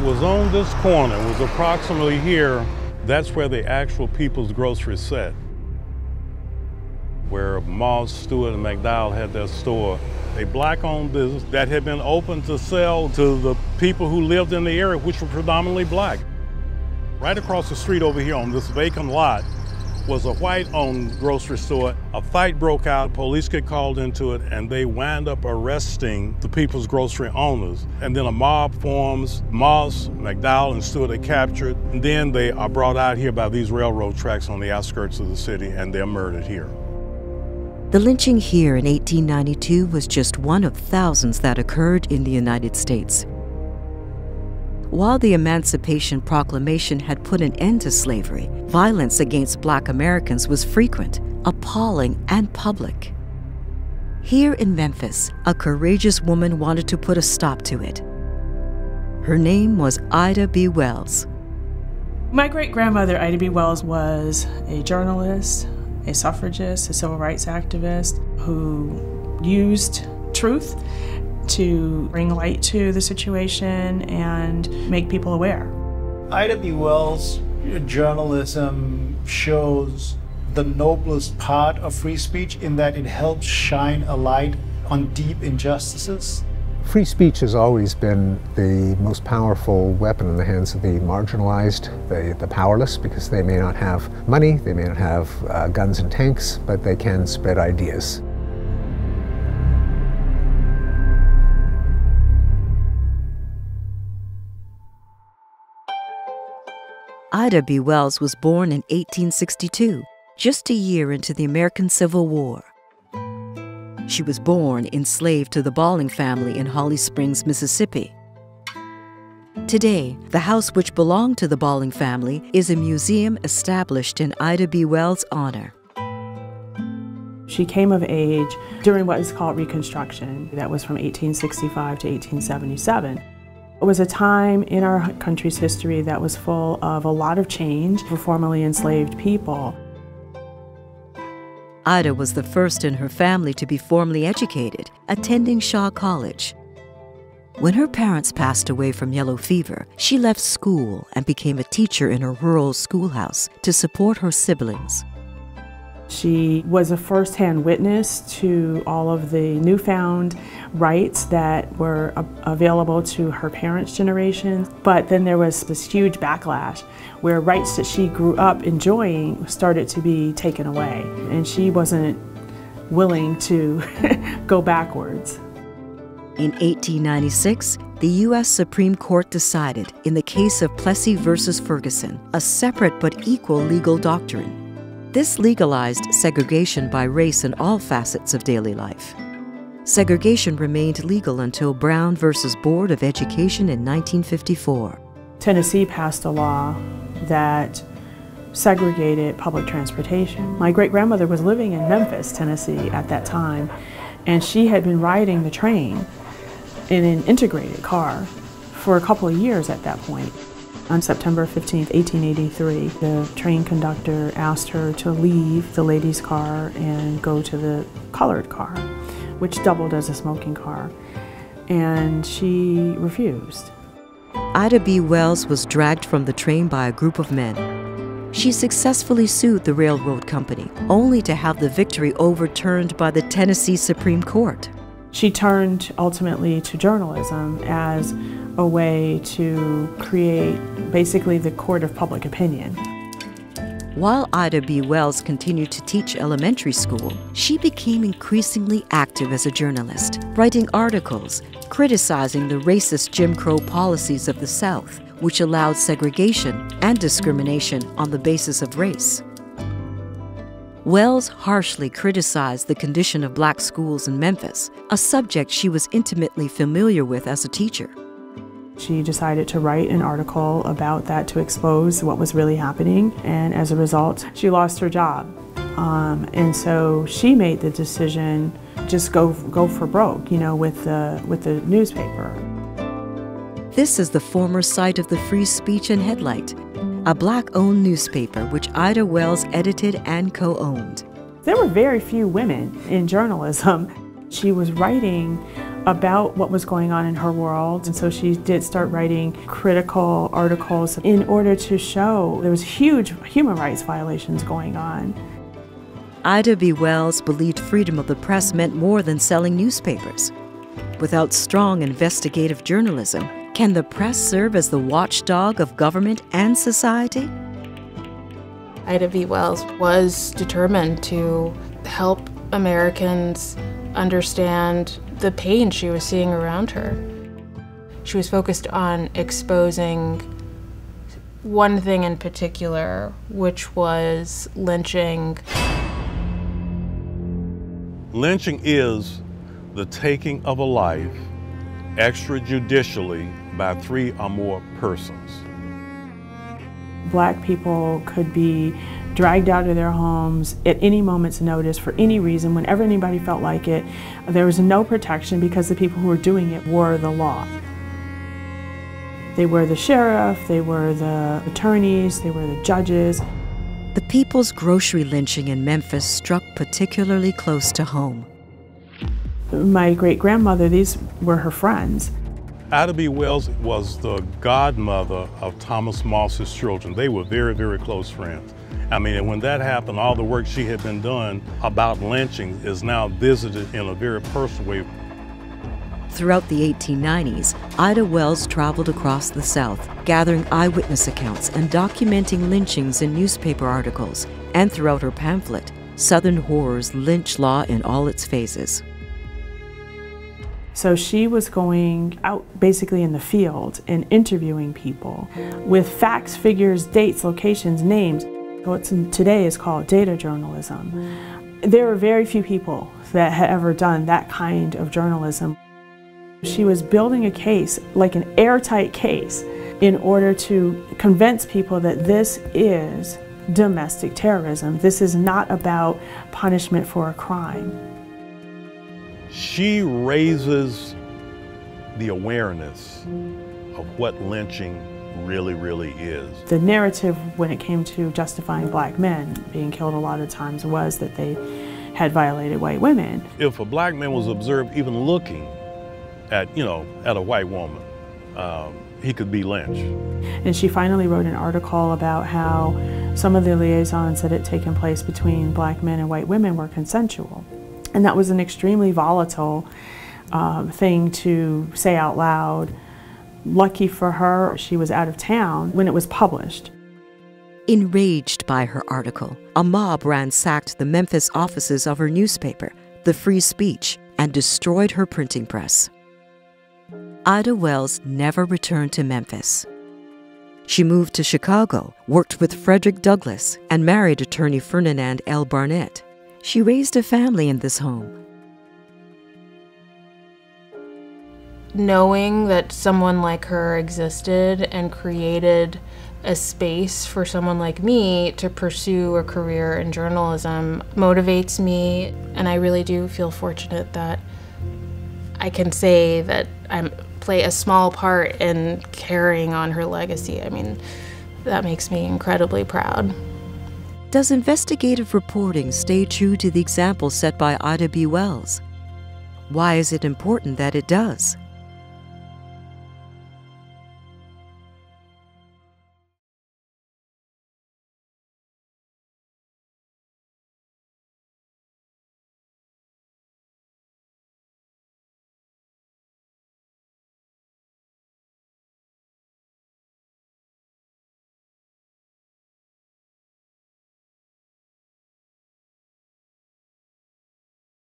was on this corner. It was approximately here. That's where the actual People's Grocery sat, where Moss, Stewart, and McDowell had their store. A black-owned business that had been open to sell to the people who lived in the area, which were predominantly black. Right across the street over here on this vacant lot was a white-owned grocery store. A fight broke out, police get called into it, and they wind up arresting the People's Grocery owners. And then a mob forms. Moss, McDowell, and Stewart are captured. And then they are brought out here by these railroad tracks on the outskirts of the city, and they're murdered here. The lynching here in 1892 was just one of thousands that occurred in the United States. While the Emancipation Proclamation had put an end to slavery, violence against Black Americans was frequent, appalling, and public. Here in Memphis, a courageous woman wanted to put a stop to it. Her name was Ida B. Wells. My great-grandmother, Ida B. Wells, was a journalist, a suffragist, a civil rights activist who used truth to bring light to the situation and make people aware. Ida B. Wells' journalism shows the noblest part of free speech in that it helps shine a light on deep injustices. Free speech has always been the most powerful weapon in the hands of the marginalized, the powerless, because they may not have money, they may not have guns and tanks, but they can spread ideas. Ida B. Wells was born in 1862, just a year into the American Civil War. She was born enslaved to the Balling family in Holly Springs, Mississippi. Today, the house which belonged to the Balling family is a museum established in Ida B. Wells' honor. She came of age during what is called Reconstruction. That was from 1865 to 1877. It was a time in our country's history that was full of a lot of change for formerly enslaved people. Ida was the first in her family to be formally educated, attending Shaw College. When her parents passed away from yellow fever, she left school and became a teacher in a rural schoolhouse to support her siblings. She was a first-hand witness to all of the newfound rights that were available to her parents' generation. But then there was this huge backlash where rights that she grew up enjoying started to be taken away. And she wasn't willing to go backwards. In 1896, the U.S. Supreme Court decided in the case of Plessy versus Ferguson, a separate but equal legal doctrine. This legalized segregation by race in all facets of daily life. Segregation remained legal until Brown versus Board of Education in 1954. Tennessee passed a law that segregated public transportation. My great-grandmother was living in Memphis, Tennessee at that time, and she had been riding the train in an integrated car for a couple of years at that point. On September 15, 1883, the train conductor asked her to leave the ladies' car and go to the colored car, which doubled as a smoking car, and she refused. Ida B. Wells was dragged from the train by a group of men. She successfully sued the railroad company, only to have the victory overturned by the Tennessee Supreme Court. She turned ultimately to journalism as a way to create basically the court of public opinion. While Ida B. Wells continued to teach elementary school, she became increasingly active as a journalist, writing articles criticizing the racist Jim Crow policies of the South, which allowed segregation and discrimination on the basis of race. Wells harshly criticized the condition of black schools in Memphis, a subject she was intimately familiar with as a teacher. She decided to write an article about that to expose what was really happening, and as a result, she lost her job. And so she made the decision, just go for broke, with the newspaper. This is the former site of the Free Speech and Headlight, a black-owned newspaper which Ida Wells edited and co-owned. There were very few women in journalism. She was writing about what was going on in her world, and so she did start writing critical articles in order to show there was huge human rights violations going on. Ida B. Wells believed freedom of the press meant more than selling newspapers. Without strong investigative journalism, can the press serve as the watchdog of government and society? Ida B. Wells was determined to help Americans understand the pain she was seeing around her. She was focused on exposing one thing in particular, which was lynching. Lynching is the taking of a life extrajudicially by 3 or more persons. Black people could be dragged out of their homes at any moment's notice for any reason, whenever anybody felt like it. There was no protection because the people who were doing it were the law. They were the sheriff, they were the attorneys, they were the judges. The People's Grocery lynching in Memphis struck particularly close to home. My great-grandmother, these were her friends. Ida B. Wells was the godmother of Thomas Moss's children. They were very, very close friends. I mean, and when that happened, all the work she had been done about lynching is now visited in a very personal way. Throughout the 1890s, Ida Wells traveled across the South, gathering eyewitness accounts and documenting lynchings in newspaper articles, and throughout her pamphlet, Southern Horrors: Lynch Law in All Its Phases. So she was going out basically in the field and interviewing people with facts, figures, dates, locations, names. What today is called data journalism. There are very few people that had ever done that kind of journalism. She was building a case, like an airtight case, in order to convince people that this is domestic terrorism. This is not about punishment for a crime. She raises the awareness of what lynching really is. The narrative when it came to justifying black men being killed a lot of times was that they had violated white women. If a black man was observed even looking at, at a white woman, he could be lynched. And she finally wrote an article about how some of the liaisons that had taken place between black men and white women were consensual. And that was an extremely volatile thing to say out loud. Lucky for her, she was out of town when it was published. Enraged by her article, a mob ransacked the Memphis offices of her newspaper, The Free Speech, and destroyed her printing press. Ida Wells never returned to Memphis. She moved to Chicago, worked with Frederick Douglass, and married attorney Ferdinand L. Barnett. She raised a family in this home. Knowing that someone like her existed and created a space for someone like me to pursue a career in journalism motivates me, and I really do feel fortunate that I can say that I play a small part in carrying on her legacy. I mean, that makes me incredibly proud. Does investigative reporting stay true to the example set by Ida B. Wells? Why is it important that it does?